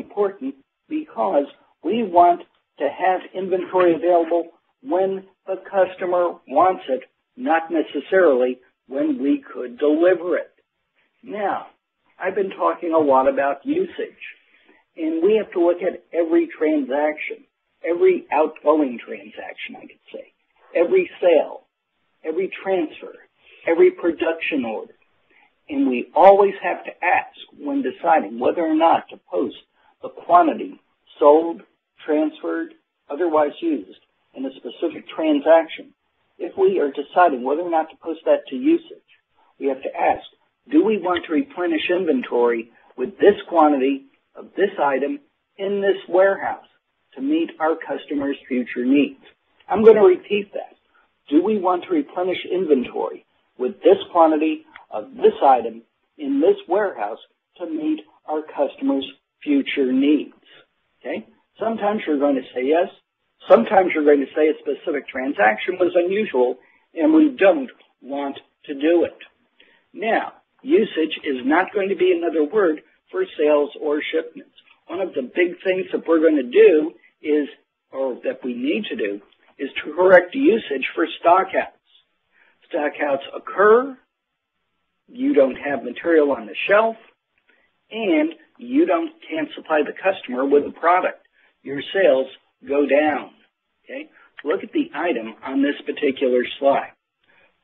important because we want to have inventory available when the customer wants it, not necessarily when we could deliver it. Now, I've been talking a lot about usage, and we have to look at every transaction, every outgoing transaction, I could say, every sale, every transfer, every production order. And we always have to ask when deciding whether or not to post the quantity sold, transferred, otherwise used in a specific transaction. If we are deciding whether or not to post that to usage, we have to ask, do we want to replenish inventory with this quantity of this item in this warehouse to meet our customers' future needs? I'm going to repeat that. Do we want to replenish inventory with this quantity of this item in this warehouse to meet our customers' future needs? Okay? Sometimes you're going to say yes. Sometimes you're going to say a specific transaction was unusual and we don't want to do it. Now, usage is not going to be another word for sales or shipments. One of the big things that we're going to do is, or that we need to do, is to correct usage for stockouts. Stockouts occur, you don't have material on the shelf, and you can't supply the customer with a product. Your sales go down. Okay? Look at the item on this particular slide.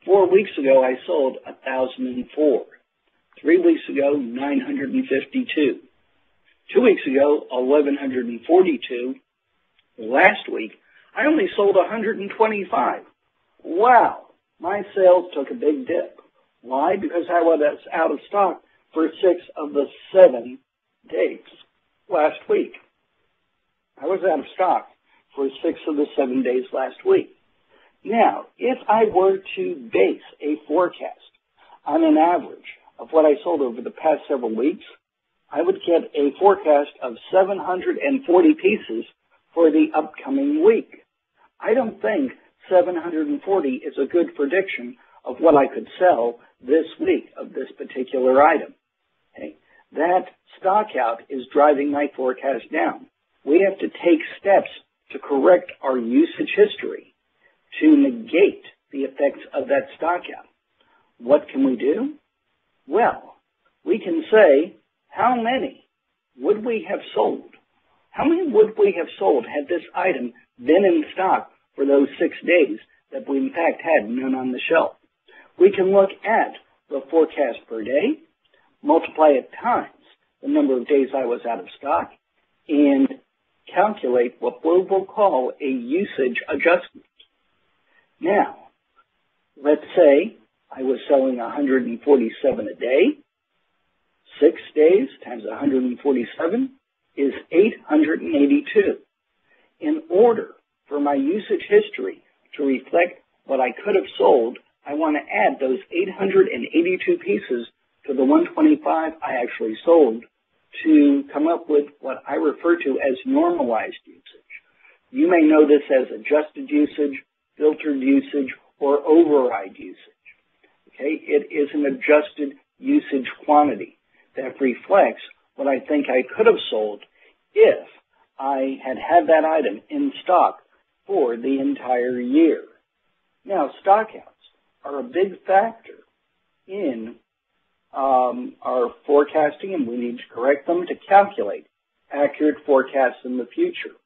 4 weeks ago, I sold 1,004. 3 weeks ago, 952. 2 weeks ago, 1,142. Last week, I only sold 125. Wow, my sales took a big dip. Why? Because I was out of stock for 6 of the 7 days last week. I was out of stock for 6 of the 7 days last week. Now, if I were to base a forecast on an average of what I sold over the past several weeks, I would get a forecast of 740 pieces for the upcoming week. I don't think 740 is a good prediction of what I could sell this week of this particular item. Okay? That stockout is driving my forecast down. We have to take steps to correct our usage history to negate the effects of that stockout. What can we do? Well, we can say, how many would we have sold? How many would we have sold had this item been in stock for those 6 days that we in fact had none on the shelf? We can look at the forecast per day, multiply it times the number of days I was out of stock, and calculate what we will call a usage adjustment. Now, let's say I was selling 147 a day. 6 days times 147 is 882. In order for my usage history to reflect what I could have sold, I want to add those 882 pieces to the 125 I actually sold to come up with what I refer to as normalized usage. You may know this as adjusted usage, filtered usage, or override usage. Okay? It is an adjusted usage quantity that reflects what I think I could have sold if I had had that item in stock for the entire year. Now, stockouts are a big factor in our forecasting, and we need to correct them to calculate accurate forecasts in the future.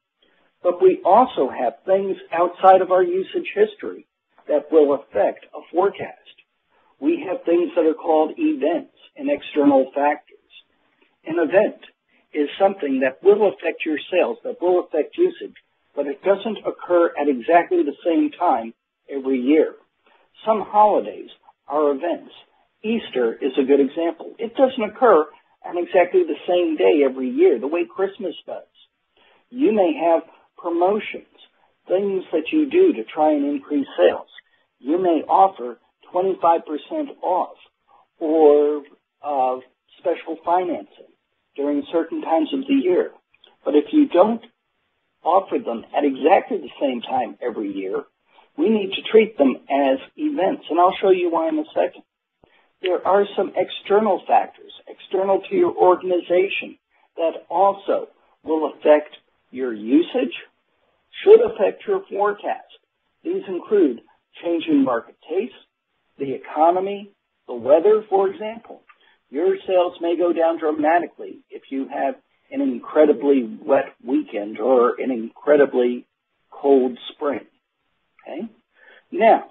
But we also have things outside of our usage history that will affect a forecast. We have things that are called events and external factors. An event is something that will affect your sales, that will affect usage, but it doesn't occur at exactly the same time every year. Some holidays are events. Easter is a good example. It doesn't occur on exactly the same day every year, the way Christmas does. You may have promotions, things that you do to try and increase sales. You may offer 25% off or special financing during certain times of the year. But if you don't offer them at exactly the same time every year, we need to treat them as events, and I'll show you why in a second. There are some external factors, external to your organization, that also will affect your usage, should affect your forecast. These include changing market tastes, the economy, the weather, for example. Your sales may go down dramatically if you have an incredibly wet weekend or an incredibly cold spring. Okay? Now,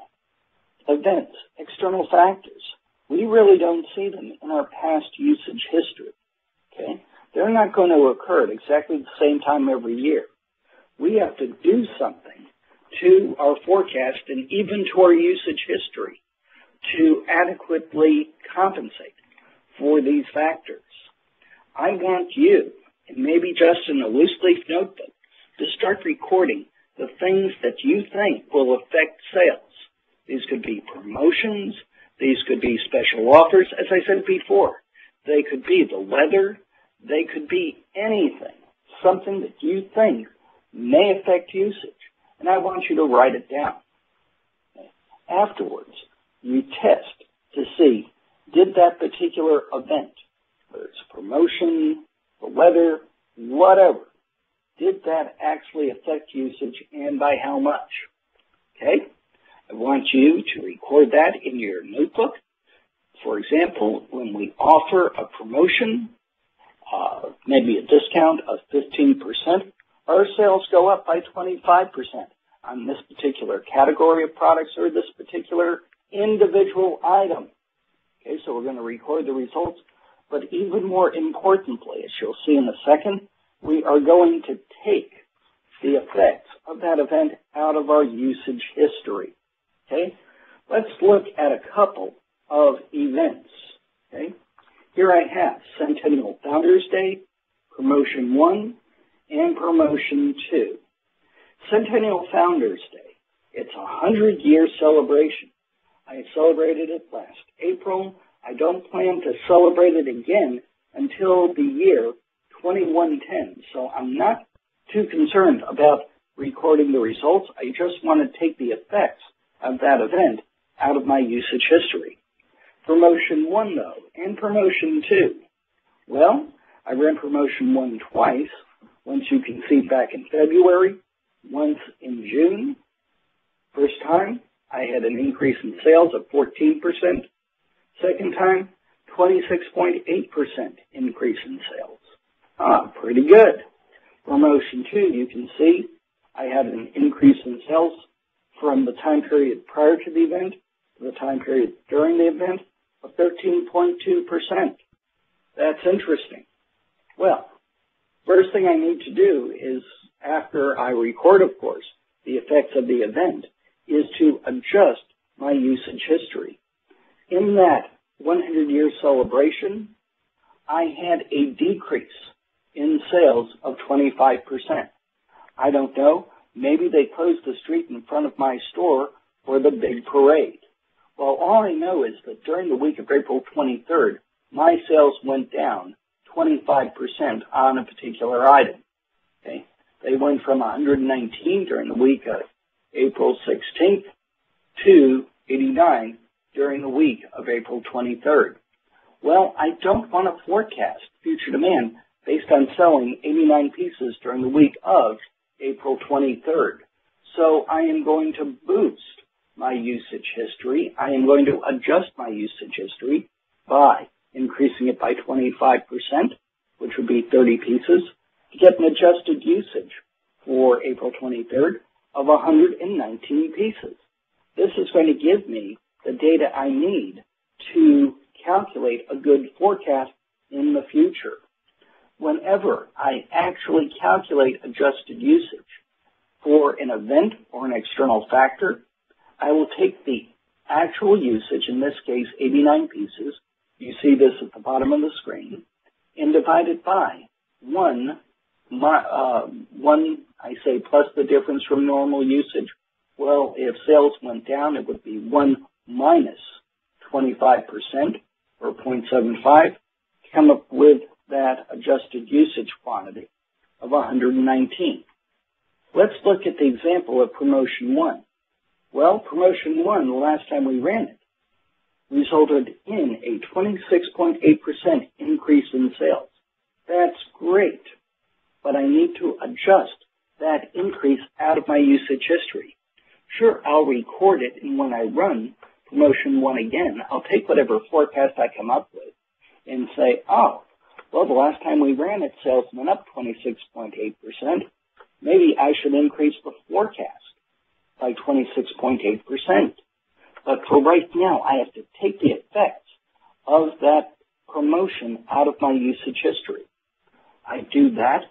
events, external factors, we really don't see them in our past usage history. Okay? They're not going to occur at exactly the same time every year. We have to do something to our forecast and even to our usage history to adequately compensate for these factors. I want you, and maybe just in a loose leaf notebook, to start recording the things that you think will affect sales. These could be promotions. These could be special offers. As I said before, they could be the weather. They could be anything, something that you think may affect usage. And I want you to write it down. Afterwards, you test to see, did that particular event, whether it's a promotion, the weather, whatever, did that actually affect usage and by how much? Okay? I want you to record that in your notebook. For example, when we offer a promotion, maybe a discount of 15%, our sales go up by 25% on this particular category of products or this particular individual item. Okay, so we're going to record the results. But even more importantly, as you'll see in a second, we are going to take the effects of that event out of our usage history. Okay, let's look at a couple of events. Okay, here I have Centennial Founders Day, Promotion 1, and Promotion 2. Centennial Founders Day, it's a 100-year celebration. I celebrated it last April. I don't plan to celebrate it again until the year 2110. So I'm not too concerned about recording the results. I just want to take the effects of that event out of my usage history. Promotion 1, though, and Promotion 2. Well, I ran Promotion 1 twice. Once you can see back in February, once in June. First time, I had an increase in sales of 14%. Second time, 26.8% increase in sales. Pretty good. Promotion 2, you can see I had an increase in sales from the time period prior to the event to the time period during the event of 13.2%. That's interesting. Well, first thing I need to do is, after I record, of course, the effects of the event, is to adjust my usage history. In that 100-year celebration, I had a decrease in sales of 25%. I don't know, maybe they closed the street in front of my store for the big parade. Well, all I know is that during the week of April 23rd, my sales went down 25% on a particular item. Okay? They went from 119 during the week of April 16th to 89 during the week of April 23rd. Well, I don't want to forecast future demand based on selling 89 pieces during the week of April 23rd. So I am going to boost my usage history. I am going to adjust my usage history by increasing it by 25%, which would be 30 pieces, to get an adjusted usage for April 23rd of 119 pieces. This is going to give me the data I need to calculate a good forecast in the future. Whenever I actually calculate adjusted usage for an event or an external factor, I will take the actual usage, in this case 89 pieces, you see this at the bottom of the screen, and divide it by one, I say plus the difference from normal usage. Well, if sales went down, it would be 1 minus 25%, or 0.75, to come up with that adjusted usage quantity of 119. Let's look at the example of Promotion 1. Well, Promotion 1, the last time we ran it, resulted in a 26.8% increase in sales. That's great, but I adjust that increase out of my usage history. Sure, I'll record it, and when I run promotion 1 again, I'll take whatever forecast I come up with and say, oh, well, the last time we ran it, sales went up 26.8%. Maybe I should increase the forecast by 26.8%. But for right now, I have to take the effects of that promotion out of my usage history. I do that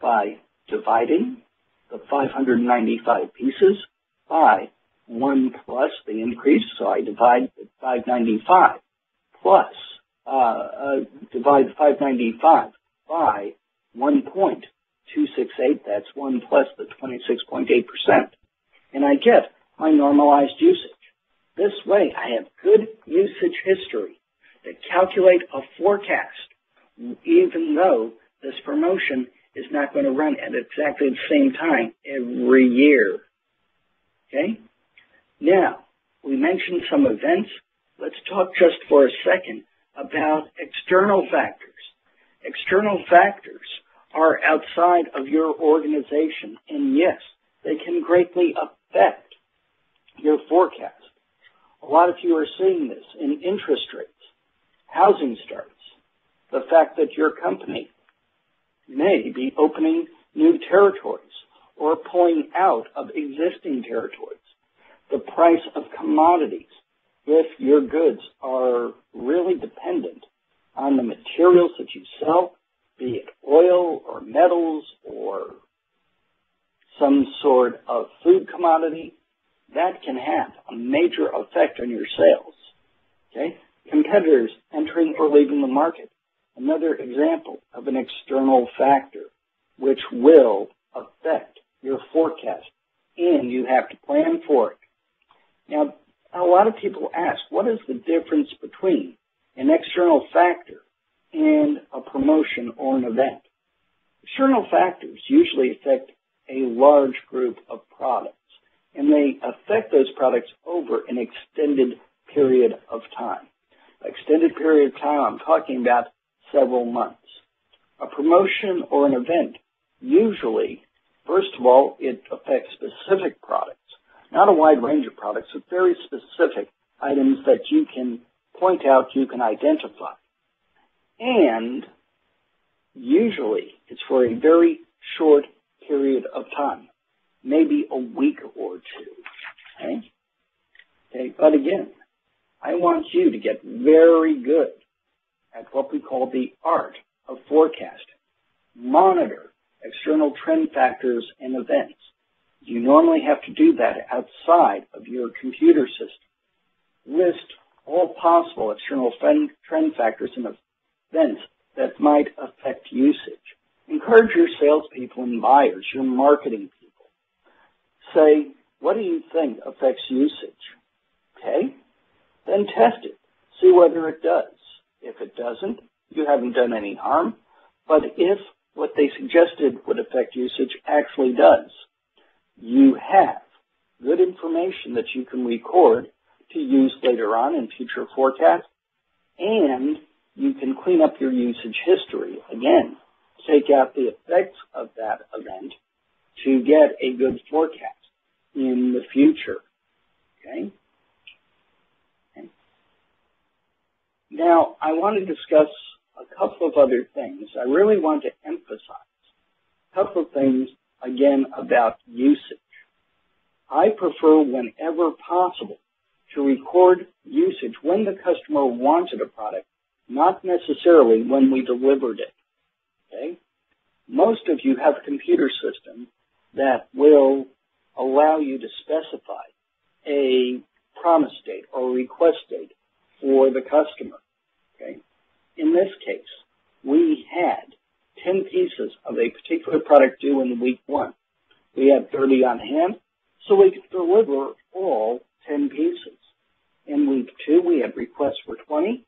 by dividing the 595 pieces by 1 plus the increase. So I divide the 595 plus, divide 595 by 1.268. That's 1 plus the 26.8%. And I get my normalized usage. This way, I have good usage history to calculate a forecast, even though this promotion is not going to run at exactly the same time every year. Okay? Now, we mentioned some events. Let's talk just for a second about external factors. External factors are outside of your organization, and yes, they can greatly affect your forecast. A lot of you are seeing this in interest rates, housing starts, the fact that your company may be opening new territories or pulling out of existing territories, the price of commodities, if your goods are really dependent on the materials that you sell, be it oil or metals or some sort of food commodity, that can have a major effect on your sales. Okay? Competitors entering or leaving the market, another example of an external factor which will affect your forecast, and you have to plan for it. Now, a lot of people ask, what is the difference between an external factor and a promotion or an event? External factors usually affect a large group of products, and they affect those products over an extended period of time. By extended period of time, I'm talking about several months. A promotion or an event, usually, first of all, it affects specific products, not a wide range of products, but very specific items that you can point out, you can identify. And usually, it's for a very short period of time, maybe a week or two. Okay? But again, I want you to get very good at what we call the art of forecasting. Monitor external trend factors and events. You normally have to do that outside of your computer system. List all possible external trend factors and events that might affect usage. Encourage your salespeople and buyers, your marketing people. Say, what do you think affects usage? Okay? Then test it. See whether it does. If it doesn't, you haven't done any harm. But if what they suggested would affect usage actually does, you have good information that you can record to use later on in future forecasts, and you can clean up your usage history. Again, take out the effects of that event to get a good forecast in the future. Okay? Now, I want to discuss a couple of other things. I really want to emphasize a couple of things, again, about usage. I prefer, whenever possible, to record usage when the customer wanted a product, not necessarily when we delivered it. Okay? Most of you have a computer system that will allow you to specify a promise date or request date for the customer. Okay? In this case, we had 10 pieces of a particular product due in week 1. We had 30 on hand, so we could deliver all 10 pieces. In week 2, we had requests for 20.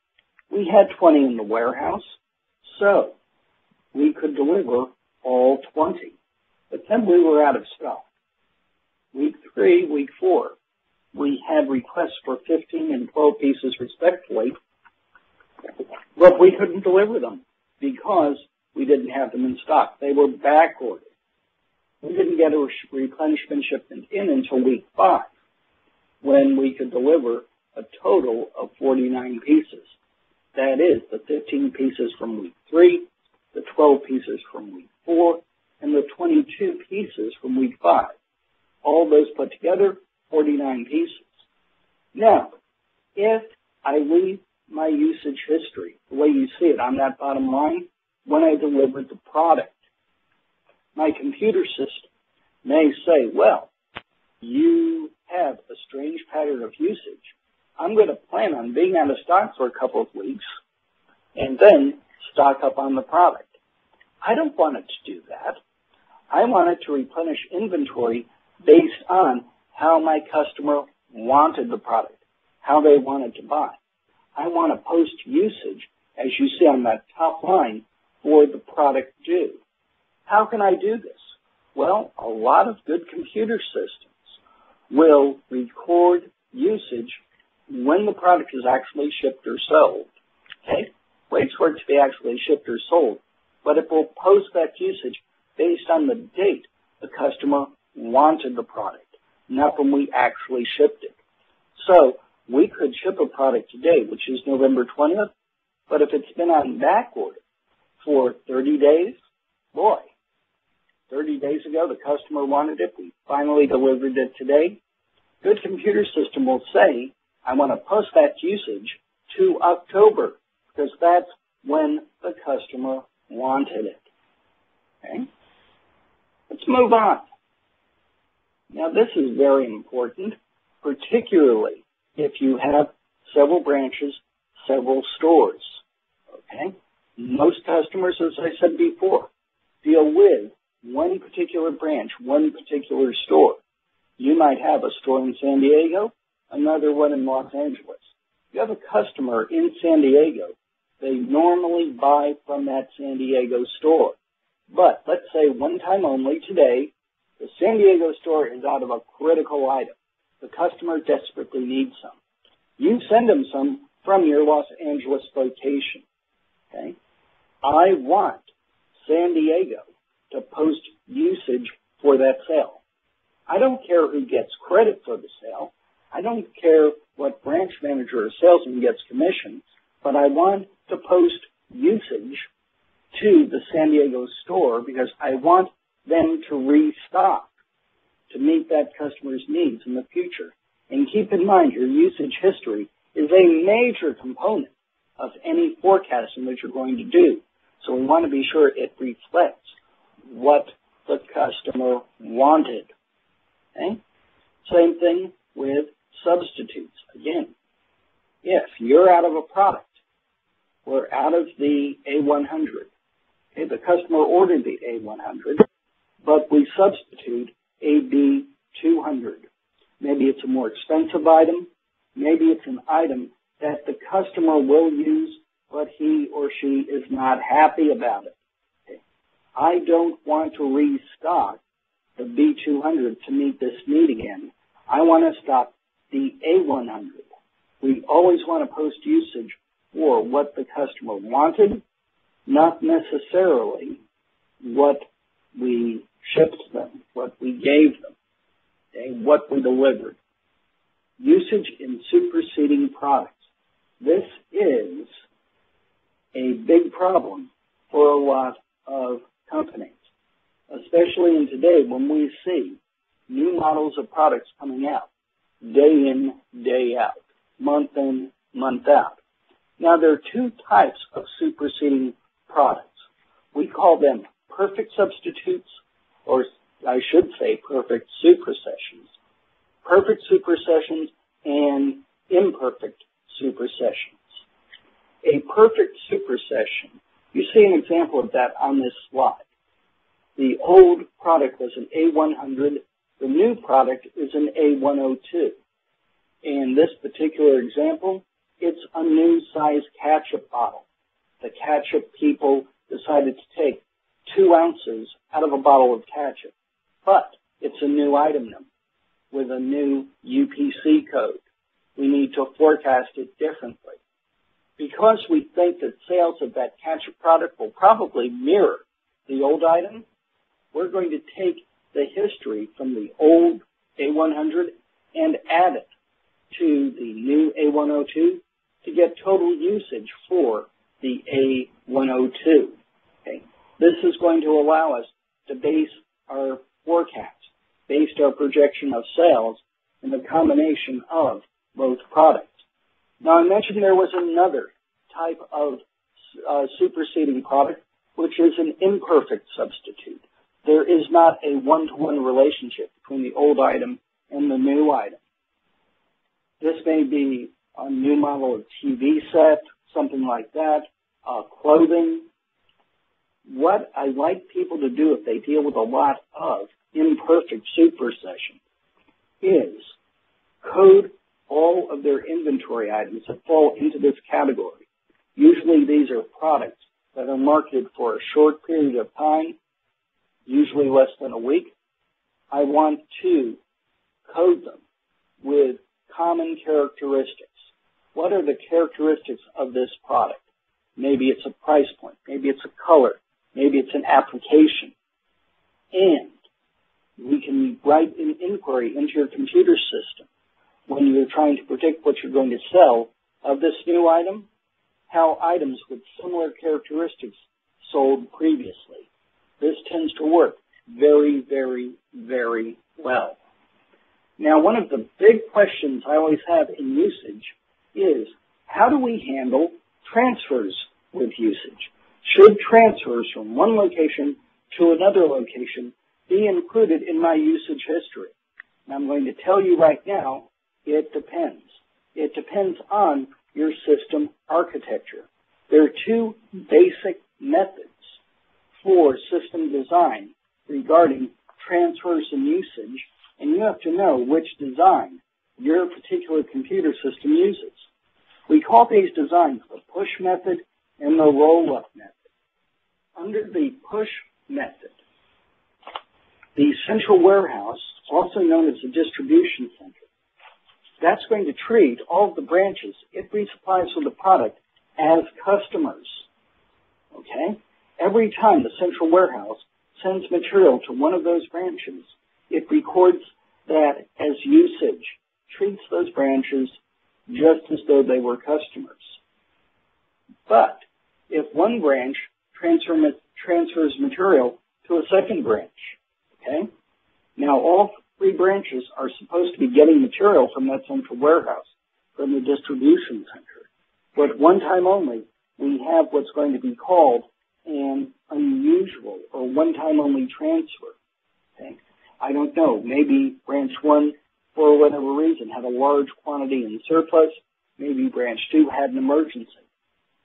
We had 20 in the warehouse, so we could deliver all 20. But then we were out of stock. Week 3, week 4, we had requests for 15 and 12 pieces respectively, but we couldn't deliver them because we didn't have them in stock. They were back ordered. We didn't get a replenishment shipment in until week 5, when we could deliver a total of 49 pieces. That is, the 15 pieces from week 3, the 12 pieces from week 4, and the 22 pieces from week 5. All those put together, 49 pieces. Now, if I leave my usage history, the way you see it on that bottom line, when I delivered the product, my computer system may say, well, you have a strange pattern of usage. I'm going to plan on being out of stock for a couple of weeks and then stock up on the product. I don't want it to do that. I want it to replenish inventory based on how my customer wanted the product, how they wanted to buy. I want to post usage, as you see on that top line, for the product due. How can I do this? Well, a lot of good computer systems will record usage when the product is actually shipped or sold. Okay? Waits for it to be actually shipped or sold, but it will post that usage based on the date the customer wanted the product, not when we actually shipped it. So we could ship a product today, which is November 20th, but if it's been on back order for 30 days, boy, 30 days ago the customer wanted it, we finally delivered it today. Good computer system will say, I want to post that usage to October, because that's when the customer wanted it. Okay? Let's move on. Now, this is very important, particularly if you have several branches, several stores. Okay? Most customers, as I said before, deal with one particular branch, one particular store. You might have a store in San Diego, another one in Los Angeles. You have a customer in San Diego. They normally buy from that San Diego store. But let's say one time only today, the San Diego store is out of a critical item. The customer desperately needs some. You send them some from your Los Angeles location. Okay? I want San Diego to post usage for that sale. I don't care who gets credit for the sale. I don't care what branch manager or salesman gets commission, but I want to post usage to the San Diego store because I want them to restock to meet that customer's needs in the future. And keep in mind, your usage history is a major component of any forecasting that you're going to do. So we want to be sure it reflects what the customer wanted. Okay? Same thing with substitutes. Again, if you're out of a product, we're out of the A100. Okay, the customer ordered the A100, but we substitute a B200. Maybe it's a more expensive item. Maybe it's an item that the customer will use, but he or she is not happy about it. Okay. I don't want to restock the B200 to meet this need again. I want to stock the A100. We always want to post usage for what the customer wanted, not necessarily what we shipped them, what we gave them, okay, what we delivered. Usage in superseding products. This is a big problem for a lot of companies, especially in today when we see new models of products coming out, day in, day out, month in, month out. Now, there are two types of superseding products. We call them perfect substitutes, or I should say perfect supersessions. Perfect supersessions and imperfect supersessions. A perfect supersession, you see an example of that on this slide. The old product was an A100. The new product is an A102. In this particular example, it's a new size ketchup bottle. The ketchup people decided to take 2 ounces out of a bottle of ketchup, but it's a new item number with a new UPC code. We need to forecast it differently. Because we think that sales of that ketchup product will probably mirror the old item, we're going to take the history from the old A100 and add it to the new A102 to get total usage for the A102. Okay. This is going to allow us to base our forecast, base our projection of sales in the combination of both products. Now, I mentioned there was another type of superseding product, which is an imperfect substitute. There is not a one-to-one relationship between the old item and the new item. This may be a new model of TV set, something like that, clothing. What I like people to do if they deal with a lot of imperfect supersession is code all of their inventory items that fall into this category. Usually these are products that are marketed for a short period of time, usually less than a week. I want to code them with common characteristics. What are the characteristics of this product? Maybe it's a price point. Maybe it's a color. Maybe it's an application. And we can write an inquiry into your computer system when you're trying to predict what you're going to sell of this new item, how items with similar characteristics sold previously. This tends to work very, very, very well. Now, one of the big questions I always have in usage is, how do we handle transfers with usage? Should transfers from one location to another location be included in my usage history? And I'm going to tell you right now, it depends. It depends on your system architecture. There are two basic methods for system design regarding transfers and usage, and you have to know which design your particular computer system uses. We call these designs the push method and the roll-up method. Under the push method, the central warehouse, also known as the distribution center, that's going to treat all of the branches it resupplies with the product as customers. Okay? Every time the central warehouse sends material to one of those branches, it records that as usage, treats those branches just as though they were customers. But if one branch transfers material to a second branch, okay, now all three branches are supposed to be getting material from that central warehouse, from the distribution center. But one time only, we have what's going to be called an unusual or one-time only transfer. Okay? I don't know, maybe branch 1, for whatever reason, had a large quantity in surplus. Maybe branch 2 had an emergency.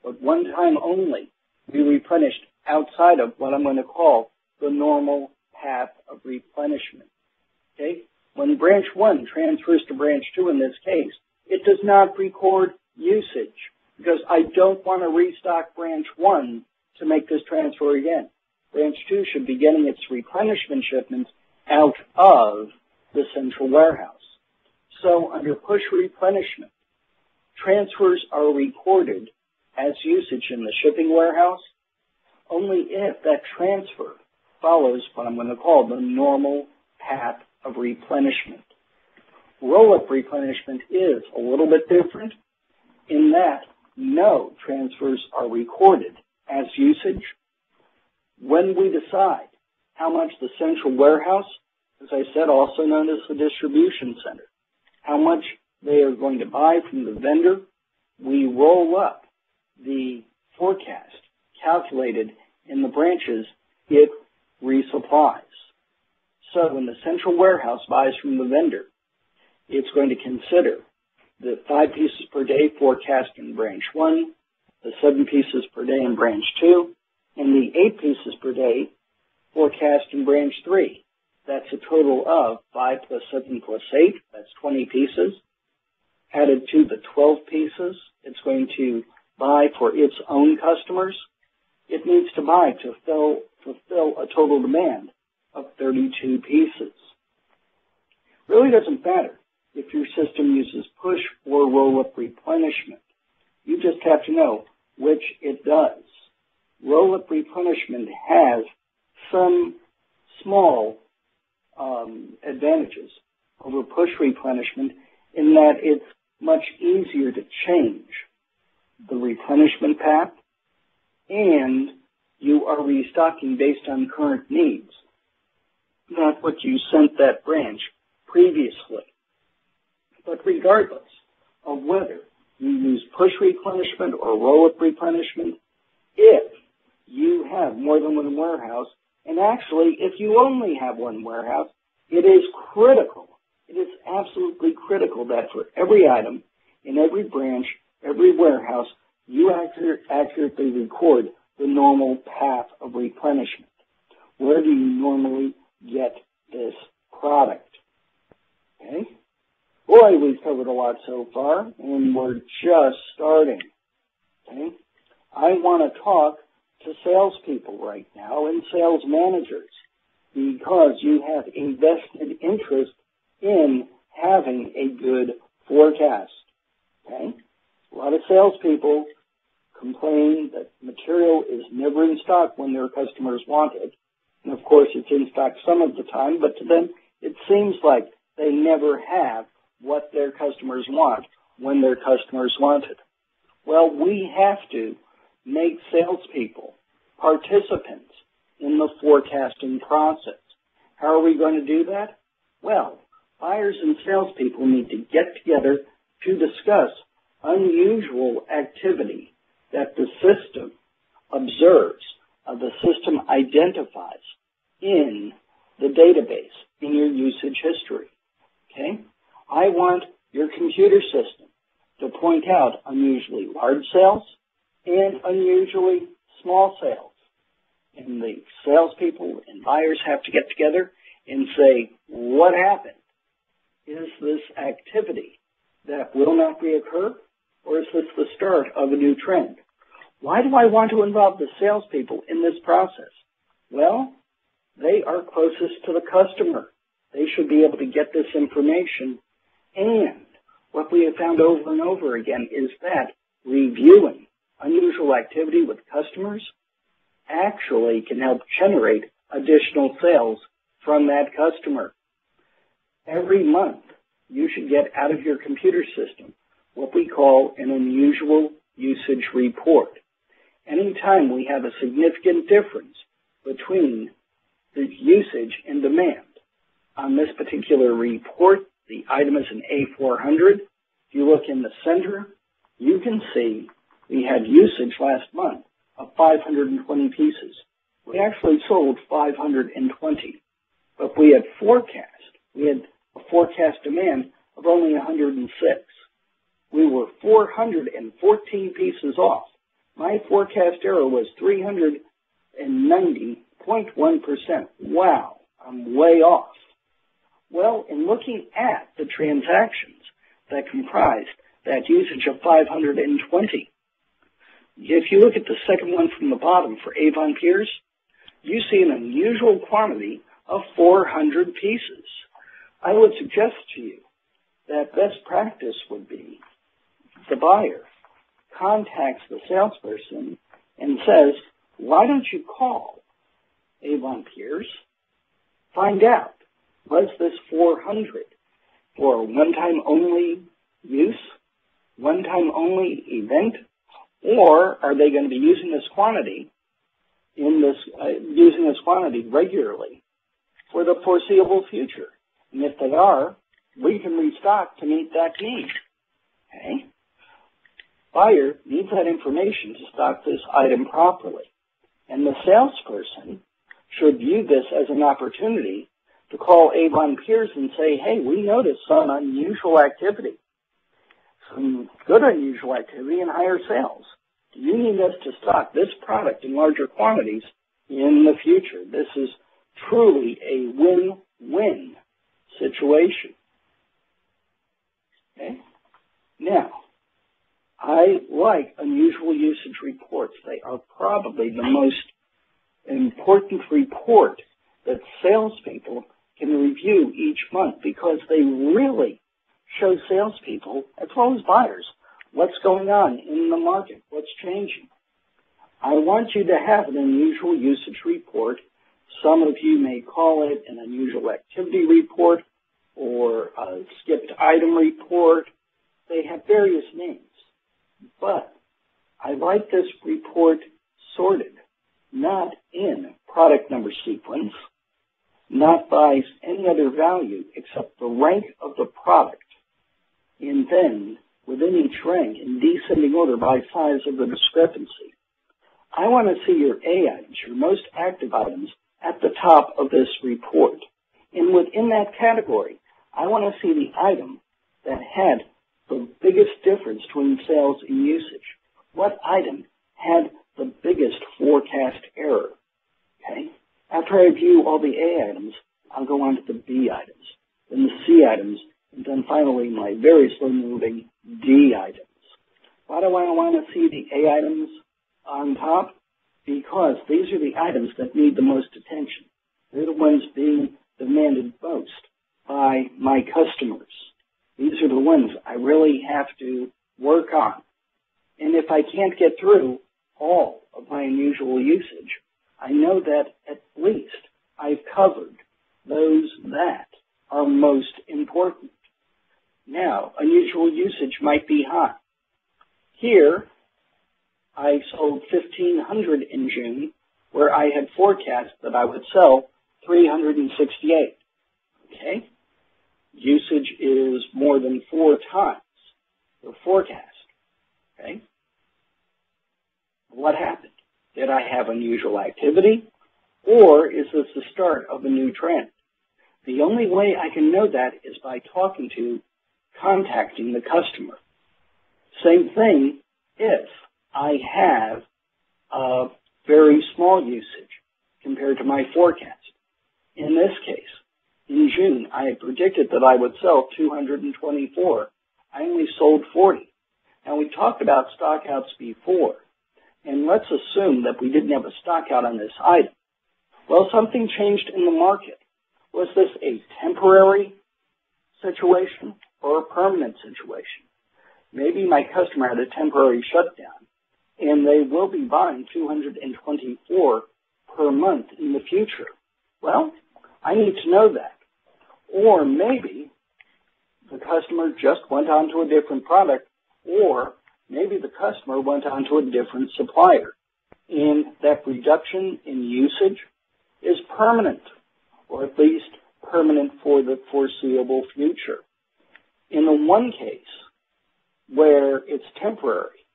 But one time only, we replenished outside of what I'm going to call the normal path of replenishment. Okay? When branch 1 transfers to branch 2 in this case, it does not record usage because I don't want to restock branch 1 to make this transfer again. Branch 2 should be getting its replenishment shipments out of the central warehouse. So under push replenishment, transfers are recorded as usage in the shipping warehouse only if that transfer follows what I'm going to call the normal path of replenishment. Roll-up replenishment is a little bit different in that no transfers are recorded as usage. When we decide how much the central warehouse, as I said, also known as the distribution center, how much they are going to buy from the vendor, we roll up the forecast calculated in the branches it resupplies. So when the central warehouse buys from the vendor, it's going to consider the 5 pieces per day forecast in branch 1, the 7 pieces per day in branch 2, and the 8 pieces per day forecast in branch 3. That's a total of 5 plus 7 plus 8. That's 20 pieces. Added to the 12 pieces it's going to buy for its own customers, it needs to buy to fulfill a total demand of 32 pieces. Really doesn't matter if your system uses push or roll-up replenishment. You just have to know which it does. Roll-up replenishment has some small advantages over push replenishment in that it's much easier to change the replenishment path, and you are restocking based on current needs, not what you sent that branch previously. But regardless of whether you use push replenishment or roll-up replenishment, if you have more than one warehouse, and actually if you only have one warehouse, it is critical, it is absolutely critical that for every item in every branch, every warehouse, you accurately record the normal path of replenishment. Where do you normally get this product? Okay? Boy, we've covered a lot so far, and we're just starting. Okay? I want to talk to salespeople right now and sales managers because you have invested interest in having a good forecast. Okay? A lot of salespeople complain that material is never in stock when their customers want it. And of course, it's in stock some of the time, but to them, it seems like they never have what their customers want when their customers want it. Well, we have to make salespeople participants in the forecasting process. How are we going to do that? Well, buyers and salespeople need to get together to discuss unusual activity that the system observes, the system identifies in the database, in your usage history. Okay? I want your computer system to point out unusually large sales and unusually small sales. And the salespeople and buyers have to get together and say, what happened? Is this activity that will not reoccur, or is this the start of a new trend? Why do I want to involve the salespeople in this process? Well, they are closest to the customer. They should be able to get this information. And what we have found over and over again is that reviewing unusual activity with customers actually can help generate additional sales from that customer. Every month, you should get out of your computer system what we call an unusual usage report. Anytime we have a significant difference between the usage and demand, on this particular report, the item is an A400. If you look in the center, you can see we had usage last month of 520 pieces. We actually sold 520, but we had a forecast demand of only 106. We were 414 pieces off. My forecast error was 390.1%. Wow, I'm way off. Well, in looking at the transactions that comprised that usage of 520, if you look at the second one from the bottom for Avon Piers, you see an unusual quantity of 400 pieces. I would suggest to you that best practice would be the buyer contacts the salesperson and says, why don't you call Avon Piers, find out, was this 400 for one-time only use, one-time only event, or are they going to be using this quantity regularly for the foreseeable future? And if they are, we can restock to meet that need. Okay? Buyer needs that information to stock this item properly. And the salesperson should view this as an opportunity to call Avon Piers and say, hey, we noticed some unusual activity, some good unusual activity and higher sales. Do you need us to stock this product in larger quantities in the future? This is truly a win-win situation. Okay? Now, I like unusual usage reports. They are probably the most important report that salespeople can review each month because they really show salespeople, as well as buyers, what's going on in the market, what's changing. I want you to have an unusual usage report Some of you may call it an unusual activity report or a skipped item report. They have various names, but I like this report sorted, not in product number sequence, not by any other value except the rank of the product, and then within each rank in descending order by size of the discrepancy. I want to see your A items, your most active items, at the top of this report. And within that category, I want to see the item that had the biggest difference between sales and usage. What item had the biggest forecast error? Okay? After I view all the A items, I'll go on to the B items, then the C items, and then finally my very slow-moving D items. Why do I want to see the A items on top? Because these are the items that need the most attention. They're the ones being demanded most by my customers. These are the ones I really have to work on. And if I can't get through all of my unusual usage, I know that at least I've covered those that are most important. Now, unusual usage might be high. Here, I sold 1,500 in June, where I had forecast that I would sell 368. Okay? Usage is more than 4 times the forecast. Okay? What happened? Did I have unusual activity, or is this the start of a new trend? The only way I can know that is by contacting the customer. Same thing if I have a very small usage compared to my forecast. In this case, in June, I had predicted that I would sell 224. I only sold 40. Now, we talked about stockouts before, and let's assume that we didn't have a stockout on this item. Well, something changed in the market. Was this a temporary situation or a permanent situation? Maybe my customer had a temporary shutdown, and they will be buying 224 per month in the future. Well, I need to know that. Or maybe the customer just went on to a different product, or maybe the customer went on to a different supplier, and that reduction in usage is permanent, or at least permanent for the foreseeable future. In the one case where it's temporary,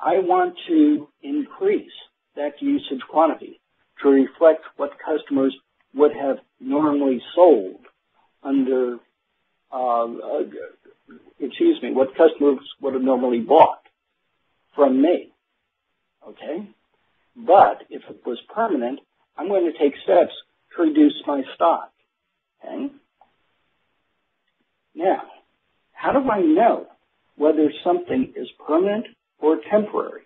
I want to increase that usage quantity to reflect what customers would have normally sold under, what customers would have normally bought from me, okay? But if it was permanent, I'm going to take steps to reduce my stock, okay? Now, how do I know whether something is permanent or temporary,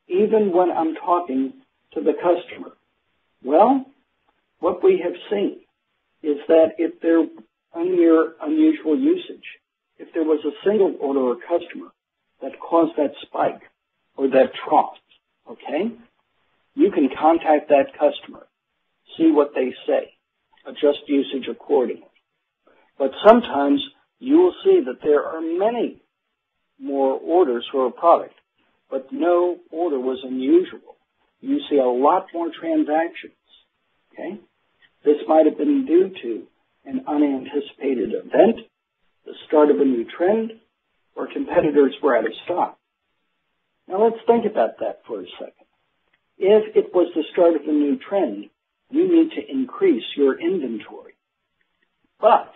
even when I'm talking to the customer? Well, what we have seen is that if there, on your unusual usage, if there was a single order or customer that caused that spike or that trough, okay, you can contact that customer, see what they say, adjust usage accordingly. But sometimes you will see that there are many more orders for a product, but no order was unusual. You see a lot more transactions, okay? This might have been due to an unanticipated event, the start of a new trend, or competitors were out of stock. Now let's think about that for a second. If it was the start of a new trend, you need to increase your inventory. But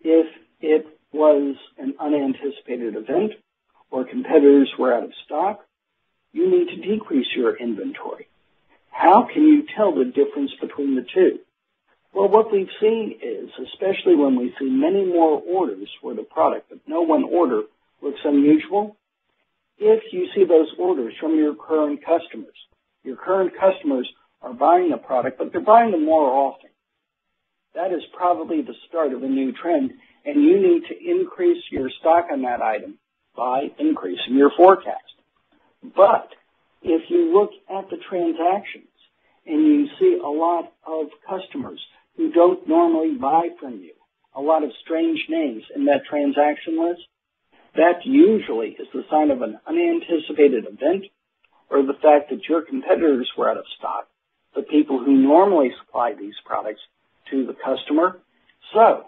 if it was an unanticipated event or competitors were out of stock, you need to decrease your inventory. How can you tell the difference between the two? Well, what we've seen is, especially when we see many more orders for the product, but no one order looks unusual, if you see those orders from your current customers are buying the product, but they're buying them more often. That is probably the start of a new trend, and you need to increase your stock on that item by increasing your forecast. But if you look at the transactions and you see a lot of customers who don't normally buy from you, a lot of strange names in that transaction list, that usually is the sign of an unanticipated event or the fact that your competitors were out of stock, the people who normally supply these products to the customer. So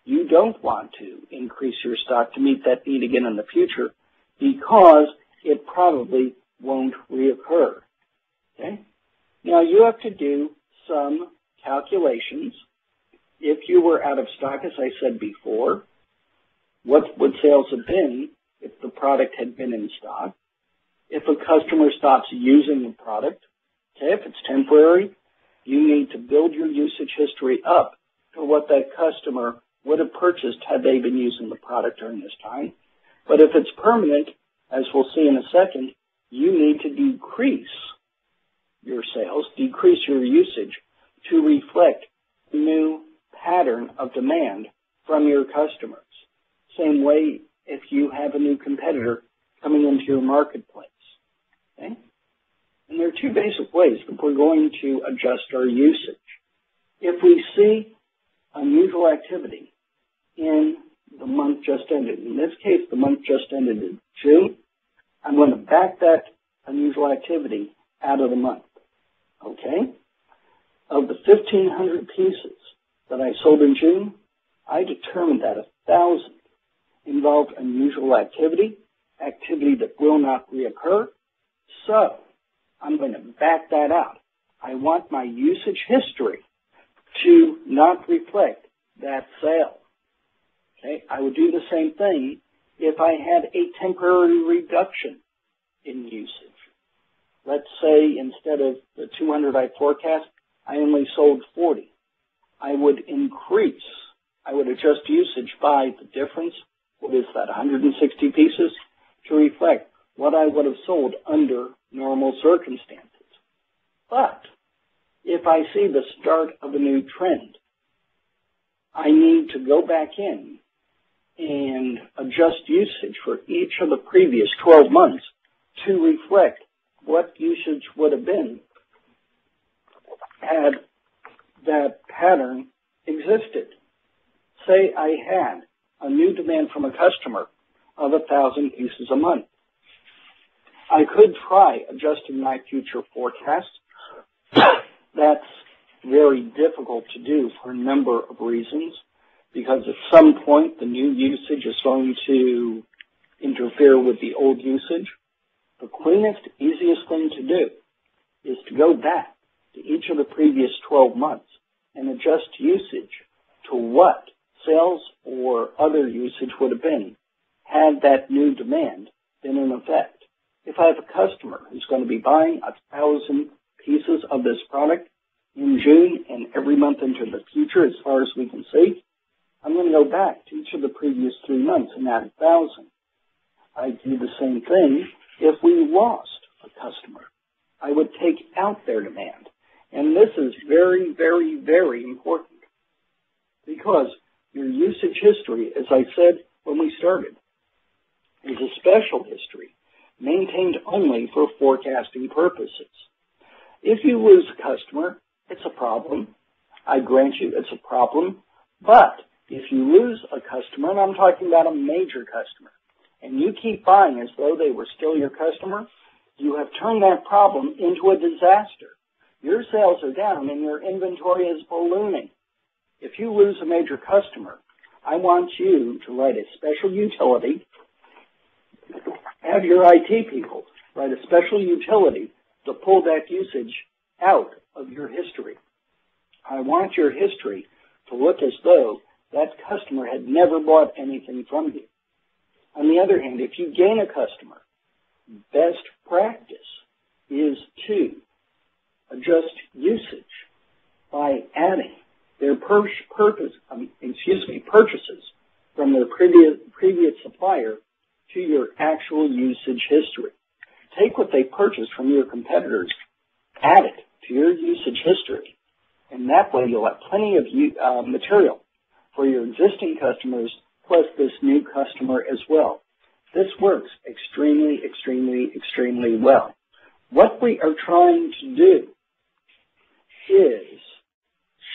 you don't want to increase your stock to meet that need again in the future because it probably won't reoccur. Okay? Now you have to do some calculations. If you were out of stock, as I said before, what would sales have been if the product had been in stock? If a customer stops using the product, okay, if it's temporary, you need to build your usage history up to what that customer would have purchased had they been using the product during this time. But if it's permanent, as we'll see in a second, you need to decrease your sales, decrease your usage to reflect the new pattern of demand from your customers. Same way if you have a new competitor coming into your marketplace. Okay? And there are two basic ways that we're going to adjust our usage. If we see unusual activity in the month just ended, in this case the month just ended in June, I'm going to back that unusual activity out of the month. Okay? Of the 1,500 pieces that I sold in June, I determined that 1,000 involved unusual activity that will not reoccur. So I'm going to back that out. I want my usage history to not reflect that sale. Okay? I would do the same thing if I had a temporary reduction in usage. Let's say instead of the 200 I forecast, I only sold 40. I would adjust usage by the difference. What is that, 160 pieces? To reflect what I would have sold under normal circumstances. But if I see the start of a new trend, I need to go back in and adjust usage for each of the previous 12 months to reflect what usage would have been had that pattern existed. Say I had a new demand from a customer of 1,000 pieces a month. I could try adjusting my future forecast. That's very difficult to do for a number of reasons, because at some point the new usage is going to interfere with the old usage. The cleanest, easiest thing to do is to go back to each of the previous 12 months and adjust usage to what sales or other usage would have been had that new demand been in effect. If I have a customer who's going to be buying 1,000 pieces of this product in June and every month into the future as far as we can see, I'm going to go back to each of the previous 3 months and add 1,000. I do the same thing if we lost a customer. I would take out their demand. And this is very, very, very important because your usage history, as I said when we started, is a special history maintained only for forecasting purposes. If you lose a customer, it's a problem. I grant you it's a problem. But if you lose a customer, and I'm talking about a major customer, and you keep buying as though they were still your customer, you have turned that problem into a disaster. Your sales are down and your inventory is ballooning. If you lose a major customer, I want you to write a special utility, have your IT people write a special utility to pull that usage out of your history. I want your history to look as though that customer had never bought anything from you. On the other hand, if you gain a customer, best practice is to adjust usage by adding their purchases from their previous supplier to your actual usage history. Take what they purchased from your competitors, add it to your usage history, and that way you'll have plenty of material for your existing customers plus this new customer as well. This works extremely, extremely, extremely well. What we are trying to do is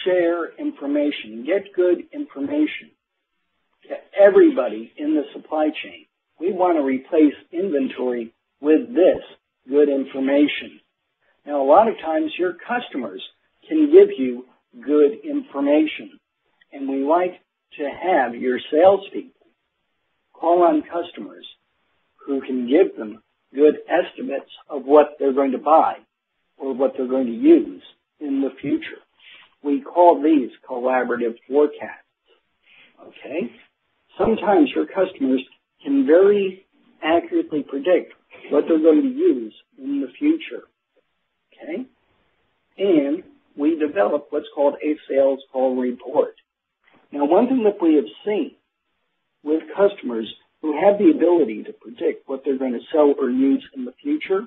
share information, get good information to everybody in the supply chain. We want to replace inventory with this good information. Now, a lot of times your customers can give you good information, and we like to have your salespeople call on customers who can give them good estimates of what they're going to buy or what they're going to use in the future. We call these collaborative forecasts. Okay? Sometimes your customers can very accurately predict what they're going to use in the future. Okay? And we develop what's called a sales call report. Now, one thing that we have seen with customers who have the ability to predict what they're going to sell or use in the future,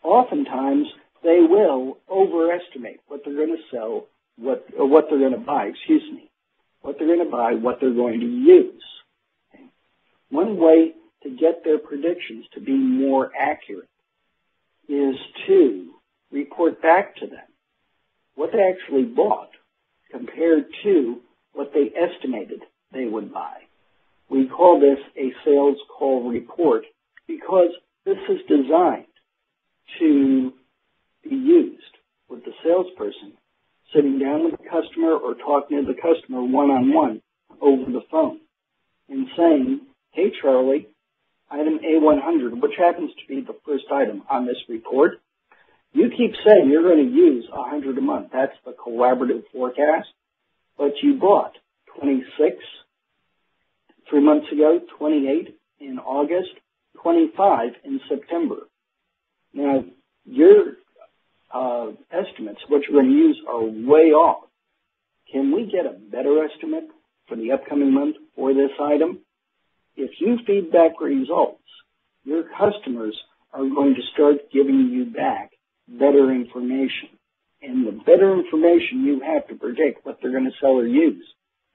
oftentimes they will overestimate what they're going to sell, what they're going to buy, what they're going to buy, what they're going to use. Okay? One way to get their predictions to be more accurate is to report back to them what they actually bought compared to what they estimated they would buy. We call this a sales call report because this is designed to be used with the salesperson sitting down with the customer or talking to the customer one-on-one over the phone and saying, hey, Charlie, item A100, which happens to be the first item on this report, you keep saying you're going to use 100 a month. That's the collaborative forecast, but you bought 26 3 months ago, 28 in August, 25 in September. Now, your estimates, what you're going to use, are way off. Can we get a better estimate for the upcoming month for this item? If you feed back results, your customers are going to start giving you back better information. And the better information you have to predict what they're going to sell or use,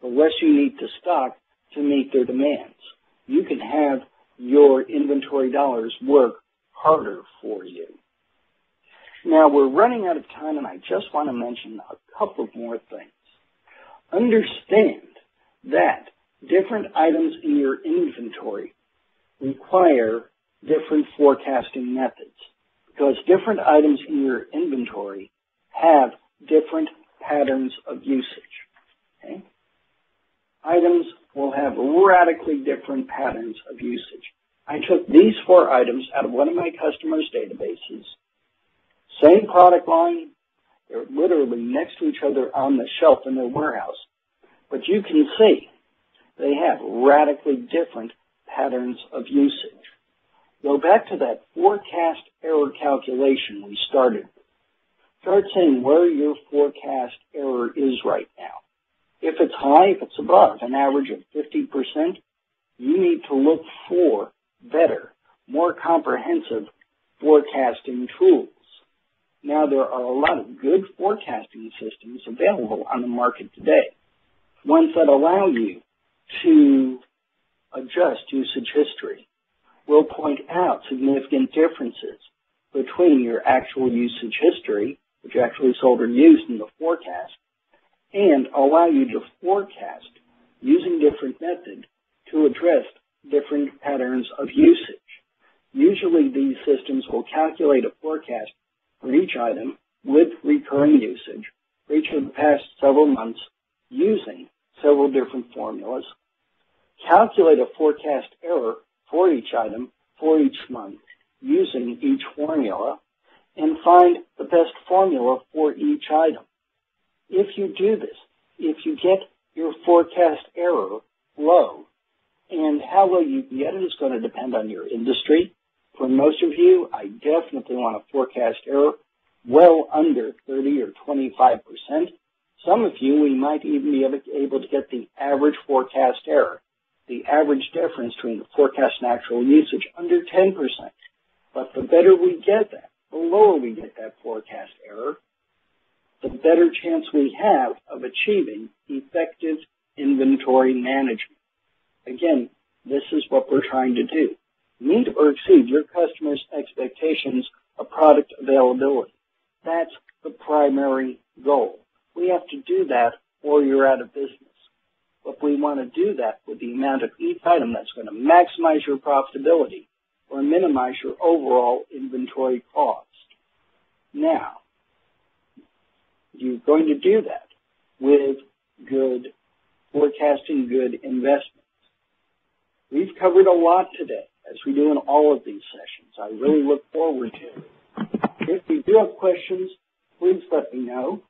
the less you need to stock to meet their demands. You can have your inventory dollars work harder for you. Now, we're running out of time, and I just want to mention a couple of more things. Understand that different items in your inventory require different forecasting methods because different items in your inventory have different patterns of usage. Okay? Items will have radically different patterns of usage. I took these 4 items out of one of my customers' databases. Same product line. They're literally next to each other on the shelf in their warehouse. But you can see they have radically different patterns of usage. Go back to that forecast error calculation we started. Start saying where your forecast error is right now. If it's high, if it's above an average of 50%, you need to look for better, more comprehensive forecasting tools. Now, there are a lot of good forecasting systems available on the market today, ones that allow you to adjust usage history, will point out significant differences between your actual usage history, which you actually sold or used in the forecast, and allow you to forecast using different methods to address different patterns of usage. Usually these systems will calculate a forecast for each item with recurring usage for each of the past several months using several different formulas, calculate a forecast error for each item for each month using each formula, and find the best formula for each item. If you do this, if you get your forecast error low, and how low you can get it is going to depend on your industry. For most of you, I definitely want a forecast error well under 30 or 25%. Some of you, we might even be able to get the average forecast error, the average difference between the forecast and actual usage under 10%. But the better we get that, the lower we get that forecast error, the better chance we have of achieving effective inventory management. Again, this is what we're trying to do. Meet or exceed your customers' expectations of product availability. That's the primary goal. We have to do that or you're out of business. But we want to do that with the amount of each item that's going to maximize your profitability or minimize your overall inventory cost. Now, you're going to do that with good forecasting, good investments. We've covered a lot today, as we do in all of these sessions. I really look forward to it. If you do have questions, please let me know.